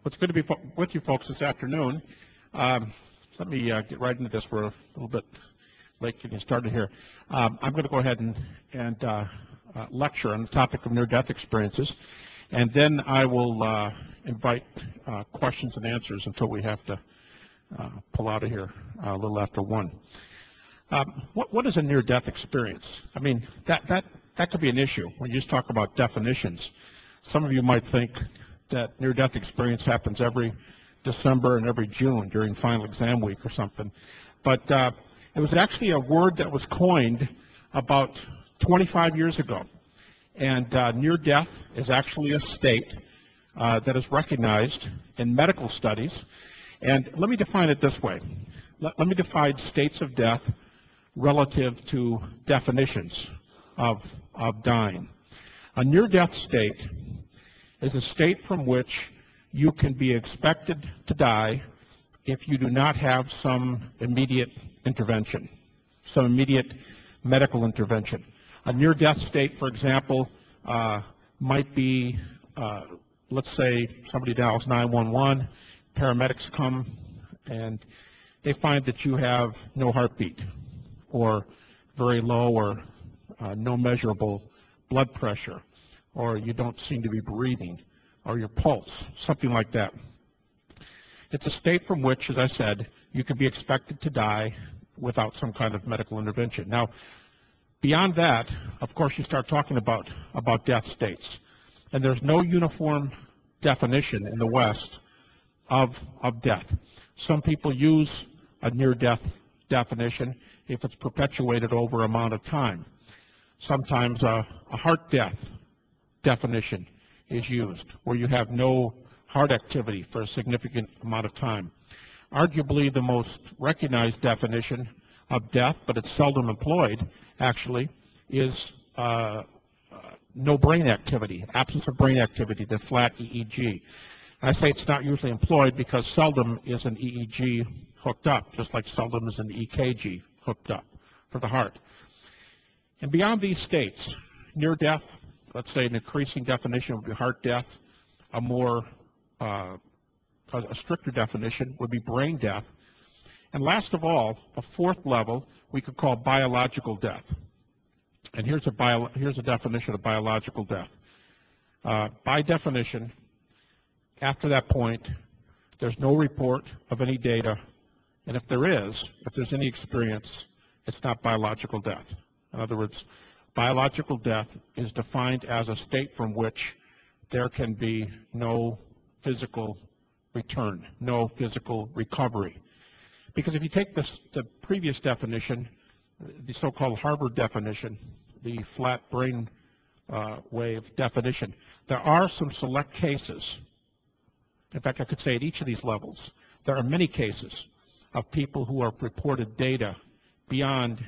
It's good to be with you folks this afternoon. Let me get right into this. We're a little bit late getting started here. I'm going to go ahead and lecture on the topic of near-death experiences, and then I will invite questions and answers until we have to pull out of here a little after 1. What is a near-death experience? I mean, that could be an issue when you just talk about definitions. Some of you might think that near-death experience happens every December and every June during final exam week or something. But it was actually a word that was coined about 25 years ago. And near-death is actually a state that is recognized in medical studies. And let me define it this way. Let me define states of death relative to definitions of dying. A near-death state is a state from which you can be expected to die if you do not have some immediate intervention, some immediate medical intervention. A near-death state, for example, might be, let's say somebody dials 911, paramedics come, and they find that you have no heartbeat or very low or no measurable blood pressure, or you don't seem to be breathing, or your pulse, something like that. It's a state from which, as I said, you can be expected to die without some kind of medical intervention. Now, beyond that, of course, you start talking about death states. And there's no uniform definition in the West of death. Some people use a near-death definition if it's perpetuated over an amount of time. Sometimes a heart death definition is used, where you have no heart activity for a significant amount of time. Arguably the most recognized definition of death, but it's seldom employed actually, is no brain activity, absence of brain activity, the flat EEG. I say it's not usually employed because seldom is an EEG hooked up, just like seldom is an EKG hooked up for the heart. And beyond these states, near death, let's say an increasing definition would be heart death. A more, a stricter definition would be brain death. And last of all, a fourth level we could call biological death. And here's a definition of biological death. By definition, after that point, there's no report of any data. And if there's any experience, it's not biological death. In other words, biological death is defined as a state from which there can be no physical return, no physical recovery. Because if you take the previous definition, the so-called Harvard definition, the flat brain wave definition, there are some select cases. In fact, I could say at each of these levels, there are many cases of people who have reported data beyond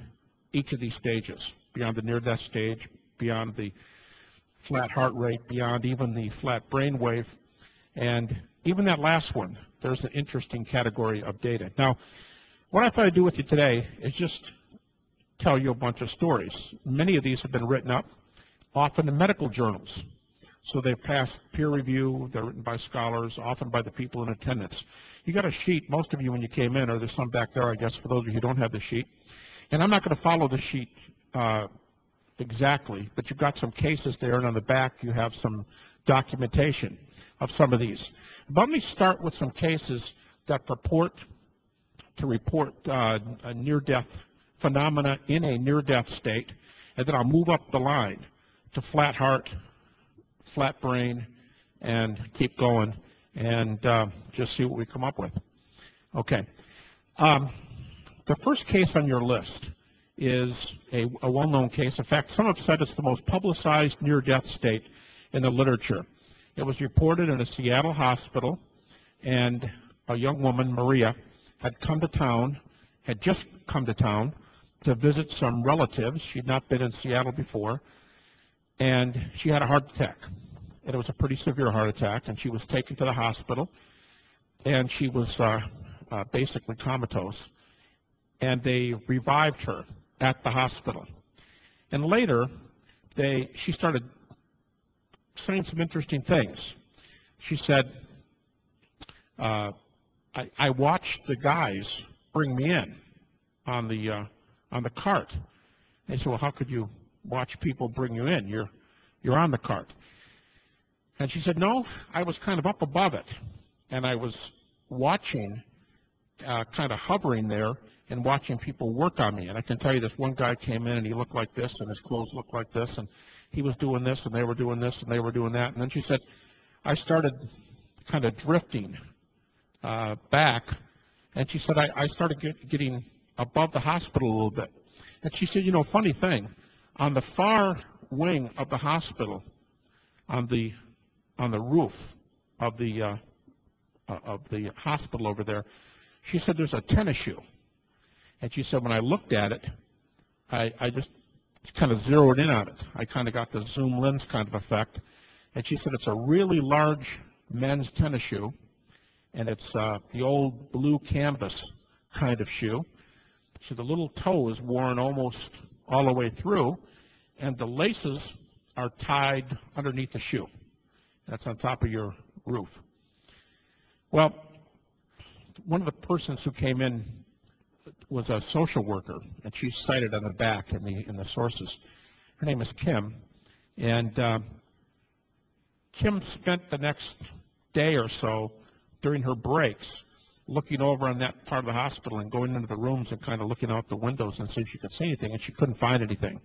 each of these stages, beyond the near-death stage, beyond the flat heart rate, beyond even the flat brain wave, and even that last one, there's an interesting category of data. Now, what I thought I'd do with you today is just tell you a bunch of stories. Many of these have been written up, often in medical journals. So they've passed peer review, they're written by scholars, often by the people in attendance. You got a sheet, most of you when you came in, or there's some back there, I guess, for those of you who don't have the sheet. And I'm not going to follow the sheet exactly, but you've got some cases there, and on the back you have some documentation of some of these. But let me start with some cases that purport to report a near-death phenomena in a near-death state, and then I'll move up the line to flat heart, flat brain, and keep going, and just see what we come up with. Okay. The first case on your list is a well-known case. In fact, some have said it's the most publicized near-death state in the literature. It was reported in a Seattle hospital, and a young woman, Maria, had just come to town to visit some relatives. She'd not been in Seattle before, and she had a heart attack. And it was a pretty severe heart attack, and she was taken to the hospital, and she was basically comatose. And they revived her at the hospital. And later, she started saying some interesting things. She said, I watched the guys bring me in on the cart. They said, well, how could you watch people bring you in? You're on the cart. And she said, no, I was kind of up above it, and I was watching, kind of hovering there and watching people work on me. And I can tell you this one guy came in, and he looked like this, and his clothes looked like this, and he was doing this, and they were doing this, and they were doing that. And then she said, I started kind of drifting back, and she said, I started getting above the hospital a little bit. And she said, you know, funny thing, on the far wing of the hospital, on the roof of the hospital over there, she said there's a tennis shoe. And she said when I looked at it, I just kind of zeroed in on it. I kind of got the zoom lens kind of effect. And she said it's a really large men's tennis shoe, and it's the old blue canvas kind of shoe. So the little toe is worn almost all the way through, and the laces are tied underneath the shoe. That's on top of your roof. Well, one of the persons who came in was a social worker, and she's cited on the back in the sources. Her name is Kim, and Kim spent the next day or so during her breaks looking over on that part of the hospital and going into the rooms and kind of looking out the windows and see if she could see anything, and she couldn't find anything.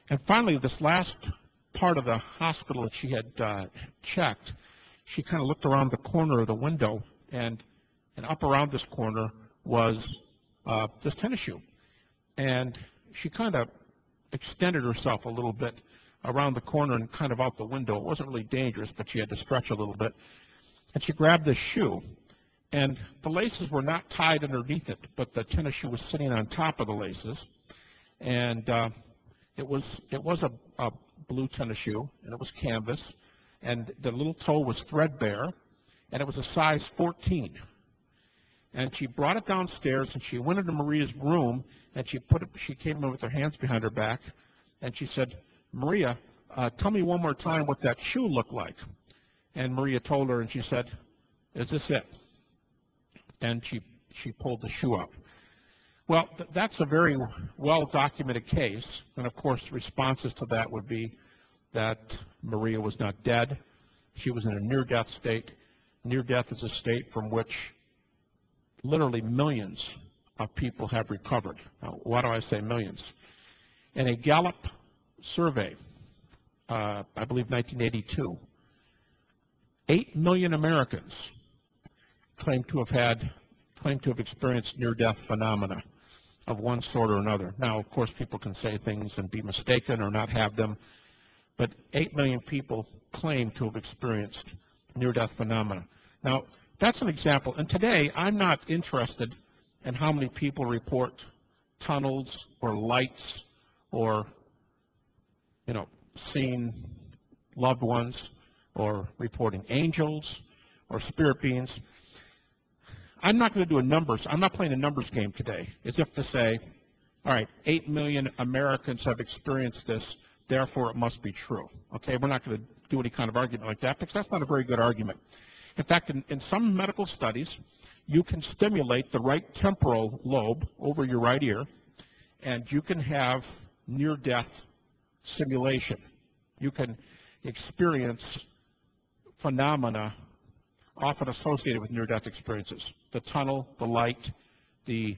And finally, this last part of the hospital that she had checked, she kind of looked around the corner of the window, and up around this corner was this tennis shoe. And she kind of extended herself a little bit around the corner and kind of out the window. It wasn't really dangerous, but she had to stretch a little bit. And she grabbed this shoe, and the laces were not tied underneath it, but the tennis shoe was sitting on top of the laces. And it was a blue tennis shoe, and it was canvas, and the little toe was threadbare, and it was a size 14. And she brought it downstairs, and she went into Maria's room, and she came in with her hands behind her back, and she said, Maria, tell me one more time what that shoe looked like. And Maria told her, and she said, is this it? And she pulled the shoe up. Well, that's a very well-documented case, and of course responses to that would be that Maria was not dead. She was in a near-death state. Near-death is a state from which literally millions of people have recovered. Now, why do I say millions? In a Gallup survey, I believe 1982, 8 million Americans claim to have experienced near-death phenomena of one sort or another. Now, of course, people can say things and be mistaken or not have them, but 8 million people claim to have experienced near-death phenomena. Now, that's an example. And today, I'm not interested in how many people report tunnels or lights or, seeing loved ones or reporting angels or spirit beings. I'm not going to do I'm not playing a numbers game today, as if to say, all right, 8 million Americans have experienced this, therefore it must be true. Okay, we're not going to do any kind of argument like that, because that's not a very good argument. In fact, in some medical studies, you can stimulate the right temporal lobe over your right ear, and you can have near-death simulation. You can experience phenomena often associated with near-death experiences. The tunnel, the light, the,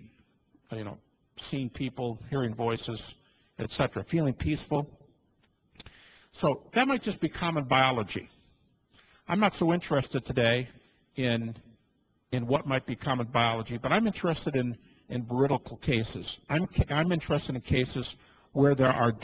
seeing people, hearing voices, etc., feeling peaceful. So that might just be common biology. I'm not so interested today in what might be common biology, but I'm interested in veridical cases. I'm interested in cases where there are